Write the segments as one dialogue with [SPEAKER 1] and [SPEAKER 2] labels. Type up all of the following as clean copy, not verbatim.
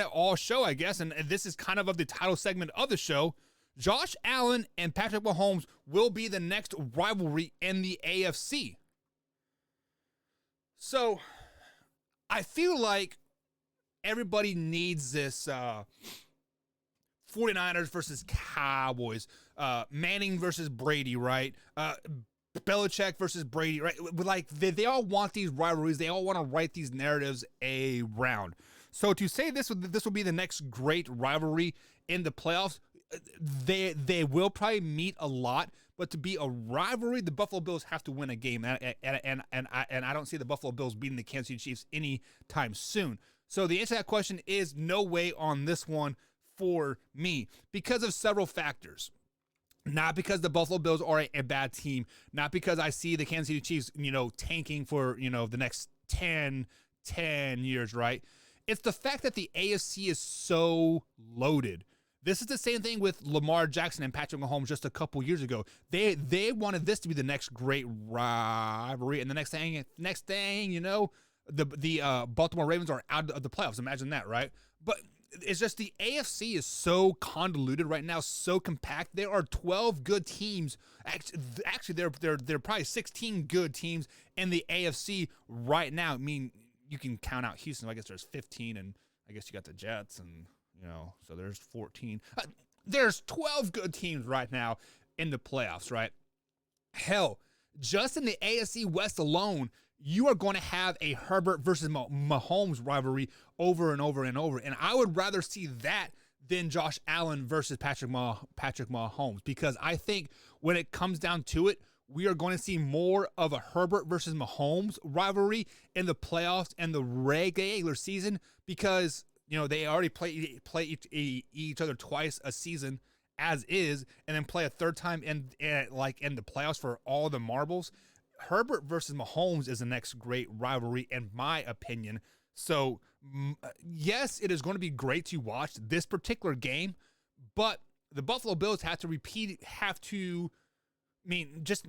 [SPEAKER 1] it all show, I guess, and this is kind of the title segment of the show. Josh Allen and Patrick Mahomes will be the next rivalry in the AFC. So, I feel like everybody needs this 49ers versus Cowboys, Manning versus Brady, right? Belichick versus Brady, right? Like, they all want these rivalries. They all want to write these narratives around. So to say this will be the next great rivalry in the playoffs, they will probably meet a lot, but to be a rivalry, the Buffalo Bills have to win a game, and I don't see the Buffalo Bills beating the Kansas City Chiefs anytime soon. So the answer to that question is no way on this one for me because of several factors. Not because the Buffalo Bills are a bad team, not because I see the Kansas City Chiefs, tanking for, the next 10 years, right? It's the fact that the AFC is so loaded. This is the same thing with Lamar Jackson and Patrick Mahomes just a couple years ago. They wanted this to be the next great rivalry, and the next thing, the Baltimore Ravens are out of the playoffs. Imagine that, right? But it's just the AFC is so convoluted right now, so compact. There are 12 good teams. Actually, there are probably 16 good teams in the AFC right now. I mean, you can count out Houston. I guess there's 15, and I guess you got the Jets, and so there's 14. There's 12 good teams right now in the playoffs, right? Hell, just in the AFC West alone, you are going to have a Herbert versus Mahomes rivalry over and over and over. And I would rather see that than Josh Allen versus Patrick Mahomes, because I think when it comes down to it, we are going to see more of a Herbert versus Mahomes rivalry in the playoffs and the regular season, because they already play each other twice a season as is, and then play a third time in the playoffs for all the marbles. Herbert versus Mahomes is the next great rivalry, in my opinion. So, yes, it is going to be great to watch this particular game, but the Buffalo Bills have to just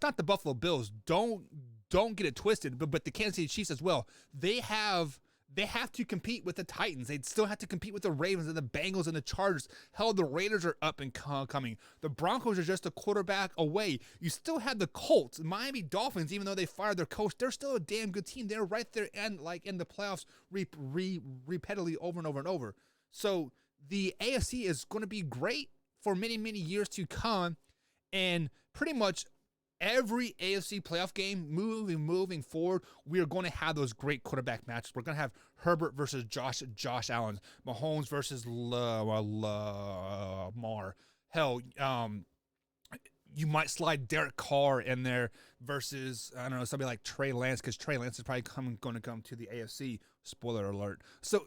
[SPEAKER 1] not the Buffalo Bills. Don't get it twisted, but the Kansas City Chiefs as well. They have to compete with the Titans. They still have to compete with the Ravens and the Bengals and the Chargers. Hell, the Raiders are up and coming. The Broncos are just a quarterback away. You still have the Colts, Miami Dolphins, even though they fired their coach, they're still a damn good team. They're right there and in the playoffs repeatedly over and over and over. So the AFC is going to be great for many, many years to come. And pretty much every AFC playoff game moving forward, we are going to have those great quarterback matches. We're going to have Herbert versus Josh Allen, Mahomes versus Lamar. Hell, you might slide Derek Carr in there versus, I don't know, somebody like Trey Lance, because Trey Lance is probably going to come to the AFC. Spoiler alert. So